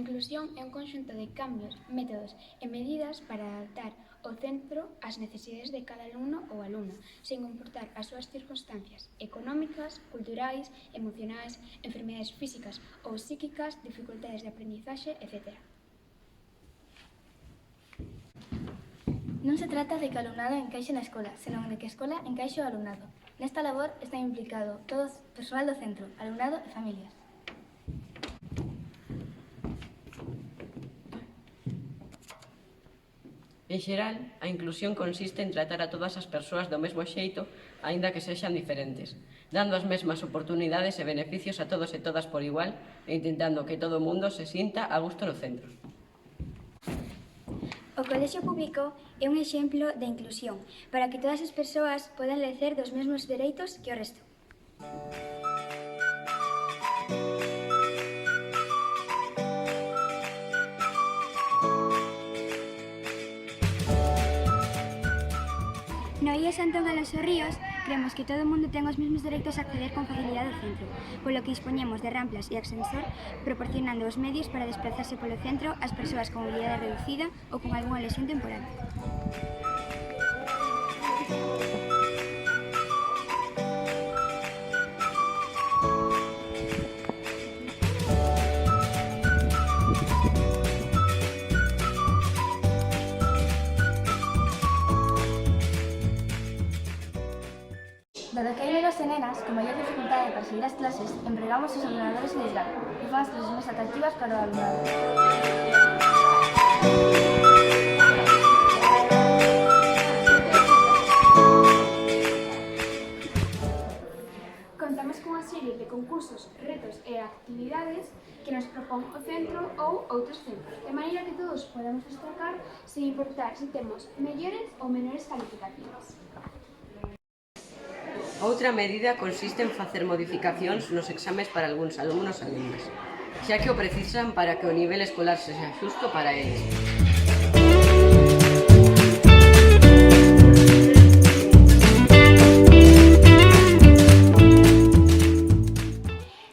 inclusión é un conxunto de cambios, métodos e medidas para adaptar o centro ás necesidades de cada alumno ou alumna, sen importar as súas circunstancias económicas, culturais, emocionais, enfermedades físicas ou psíquicas, dificultades de aprendizaxe, etc. Non se trata de que o alumnado encaixe na escola, senón de que a escola encaixe o alumnado. Nesta labor está implicado todo o persoal do centro, alumnado e familias. En xeral, a inclusión consiste en tratar a todas as persoas do mesmo xeito, aínda que sexan diferentes, dando as mesmas oportunidades e beneficios a todos e todas por igual e intentando que todo o mundo se sinta a gusto no centro. O colexio público é un exemplo de inclusión para que todas as persoas podan lecer dos mesmos dereitos que o resto. No IE Antón Alonso Ríos creemos que todo o mundo ten os mesmos dereitos a acceder con facilidade ao centro, polo que dispoñemos de ramplas e ascensor proporcionando os medios para desplazarse polo centro ás persoas con mobilidade reducida ou con algunha lesión temporal. Dado que hai nenos e nenas con maior dificultade para seguir as clases, empregamos os ordenadores de desgaste e fan as clases máis atractivas para o alumnado. Contamos cunha serie de concursos, retos e actividades que nos propón o centro ou outros centros, de maneira que todos podemos destacar sen importar se temos mellores ou menores calificacións. Outra medida consiste en facer modificacións nos exames para algúns alumnos e alumnas, xa que o precisan para que o nivel escolar sexa xusto para eles.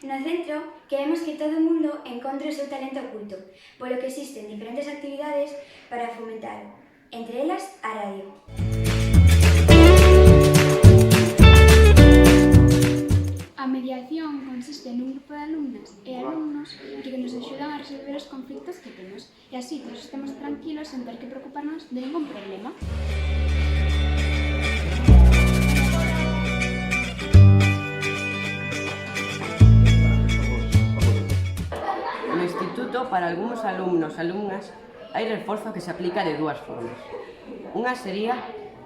No centro, queremos que todo o mundo encontre o seu talento oculto, polo que existen diferentes actividades para fomentalo, entre elas a radio. A mediación consiste nun grupo de alumnas e alumnos que nos axudan a resolver os conflitos que temos e así todos estamos tranquilos sen ter que preocuparnos de ningún problema. No instituto, para algúns alumnos e alumnas, hai reforzo que se aplica de dúas formas. Unha sería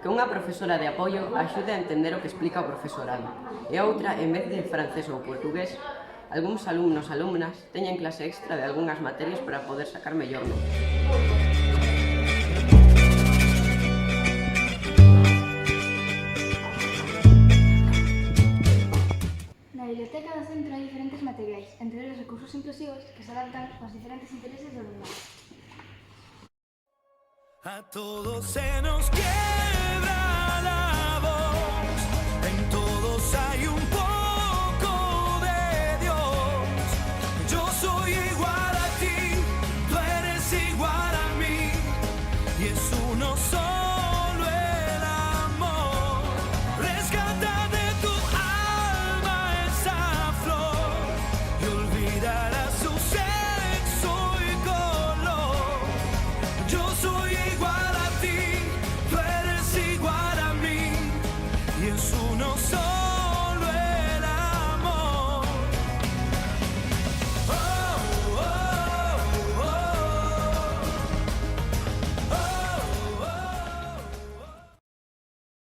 que unha profesora de apoio axude a entender o que explica o profesorado e outra, en vez de francés ou portugués, algúns alumnos e alumnas teñen clase extra de algunhas materias para poder sacar mellor nota. Na biblioteca do centro hai diferentes materiais, entre eles recursos inclusivos que se adaptan aos diferentes intereses do alumnado. A todos se nos quiebra